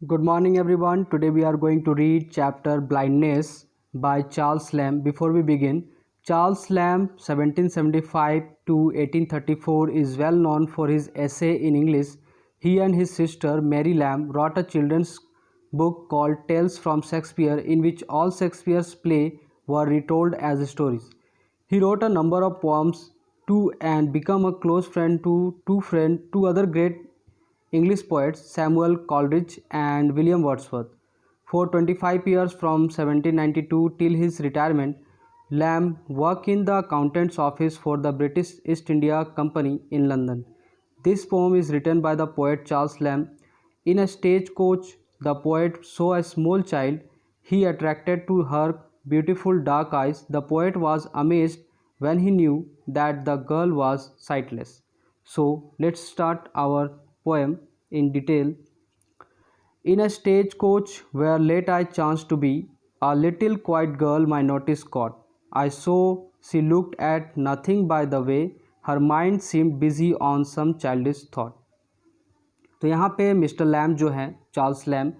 Good morning, everyone. Today we are going to read chapter Blindness by Charles Lamb. Before we begin, Charles Lamb 1775 to 1834 is well known for his essay in English. He and his sister Mary Lamb wrote a children's book called Tales from Shakespeare, in which all Shakespeare's plays were retold as stories. He wrote a number of poems too and became a close friend to two other great English poets, Samuel Coleridge and William Wordsworth. For 25 years from 1792 till his retirement, Lamb worked in the accountant's office for the British East India Company in London. This poem is written by the poet Charles Lamb. In a stagecoach, the poet saw a small child. He attracted to her beautiful dark eyes. The poet was amazed when he knew that the girl was sightless. So let's start our poem in detail. In a stagecoach where late I chanced to be, a little quiet girl my notice caught. I saw she looked at nothing by the way, her mind seemed busy on some childish thought. तो यहाँ पे Mr Lam जो हैं, Charles lamb,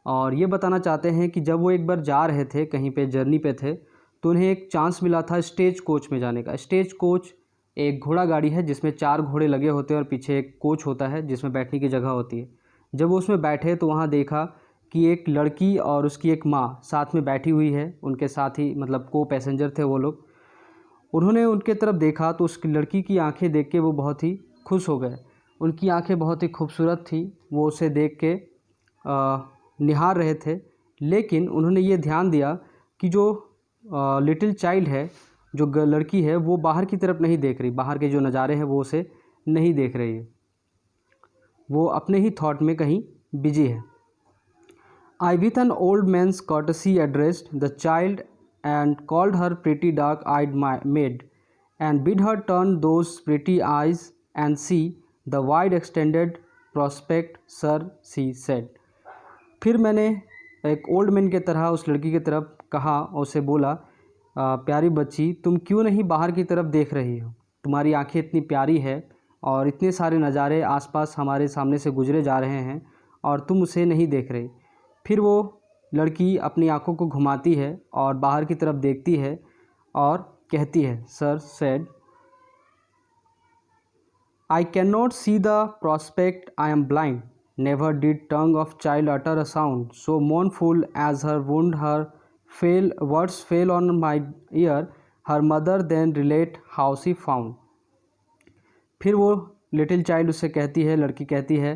और ये बताना चाहते हैं कि जब वो एक बार जा रहे थे, कहीं पे जर्नी पे थे, तो उन्हें एक चांस मिला था स्टेज कोच में जाने का। स्टेज कोच एक घोड़ा गाड़ी है जिसमें 4 घोड़े लगे होते हैं और पीछे एक कोच होता है जिसमें बैठने की जगह होती है। जब वो उसमें बैठे तो वहाँ देखा कि एक लड़की और उसकी एक माँ साथ में बैठी हुई है, उनके साथ ही मतलब को पैसेंजर थे वो लोग। उन्होंने उनके तरफ देखा तो उस लड़की की आंखें देख के वो बहुत ही खुश हो गए। उनकी आंखें बहुत ही खूबसूरत थी, वो उसे देख के निहार रहे थे। लेकिन उन्होंने ये ध्यान दिया कि जो लिटिल चाइल्ड है, जो लड़की है, वो बाहर की तरफ नहीं देख रही, बाहर के जो नज़ारे हैं वो उसे नहीं देख रही है, वो अपने ही थॉट में कहीं बिजी है। I with an old man's courtesy addressed the child and called her pretty dark-eyed maid and bid her turn those pretty eyes and see the wide extended prospect, sir, she said. फिर मैंने एक old man की तरह उस लड़की की तरफ कहा और उसे बोला, प्यारी बच्ची, तुम क्यों नहीं बाहर की तरफ देख रही हो? तुम्हारी आंखें इतनी प्यारी है और इतने सारे नज़ारे आसपास हमारे सामने से गुजरे जा रहे हैं और तुम उसे नहीं देख रही। फिर वो लड़की अपनी आंखों को घुमाती है और बाहर की तरफ देखती है और कहती है, sir said, I cannot see the prospect, I am blind. Never did tongue of child utter a sound so mournful as her wound. Her words fell on my ear. Her mother then relate how she found. फिर वो little child उससे कहती है, लड़की कहती है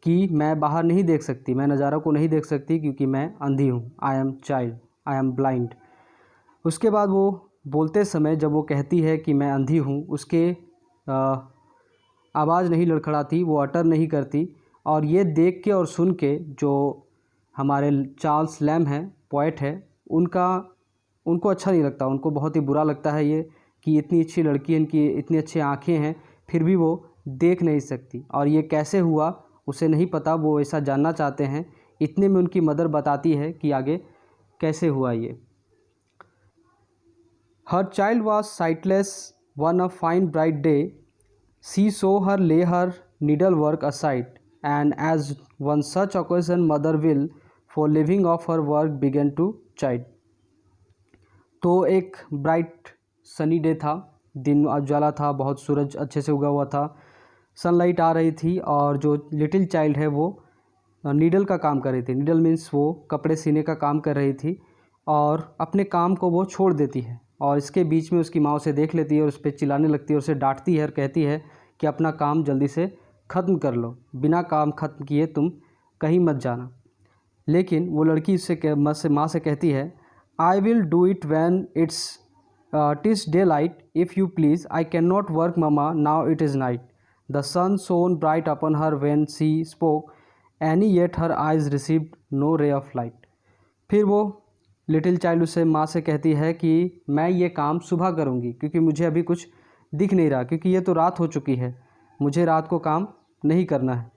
कि मैं बाहर नहीं देख सकती, मैं नज़ारों को नहीं देख सकती क्योंकि मैं अंधी हूँ। I am child, I am blind. उसके बाद वो बोलते समय जब वो कहती है कि मैं अंधी हूँ, उसके आवाज़ नहीं लड़खड़ाती, वो अटर नहीं करती। और ये देख के और सुन के जो हमारे चार्ल्स लैम हैं, पोएट है, उनको अच्छा नहीं लगता, उनको बहुत ही बुरा लगता है ये कि इतनी अच्छी लड़की है, इनकी इतनी अच्छी आँखें हैं, फिर भी वो देख नहीं सकती। और ये कैसे हुआ उसे नहीं पता, वो ऐसा जानना चाहते हैं। इतने में उनकी मदर बताती है कि आगे कैसे हुआ ये। हर child was sightless one a fine bright day. She saw her lay her needlework aside, and as one such occasion mother will, for leaving off her work began to chide. तो एक ब्राइट सनी डे था, दिन उजाला था, बहुत सूरज अच्छे से उगा हुआ था, सनलाइट आ रही थी और जो लिटिल चाइल्ड है वो नीडल का काम कर रही थी। नीडल मीन्स वो कपड़े सीने का काम कर रही थी और अपने काम को वो छोड़ देती है और इसके बीच में उसकी माँ उसे देख लेती है और उस पर चिल्लाने लगती है और उसे डांटती है और कहती है कि अपना काम जल्दी से ख़त्म कर लो, बिना काम ख़त्म किए तुम कहीं मत जाना। लेकिन वो लड़की उससे माँ से कहती है, I will do it when it's daylight if you please, I can not work mama, now it is night. The sun shone bright upon her when she spoke, and yet her eyes received no ray of light. फिर वो little child उसे माँ से कहती है कि मैं ये काम सुबह करूँगी क्योंकि मुझे अभी कुछ दिख नहीं रहा, क्योंकि ये तो रात हो चुकी है, मुझे रात को काम नहीं करना है।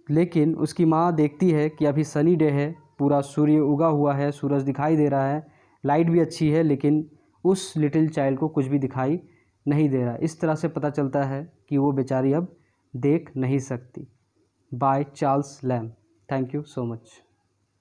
लेकिन उसकी माँ देखती है कि अभी सनी डे है, पूरा सूर्य उगा हुआ है, सूरज दिखाई दे रहा है, लाइट भी अच्छी है, लेकिन उस लिटिल चाइल्ड को कुछ भी दिखाई नहीं दे रहा। इस तरह से पता चलता है कि वो बेचारी अब देख नहीं सकती। By Charles Lamb. Thank you so much.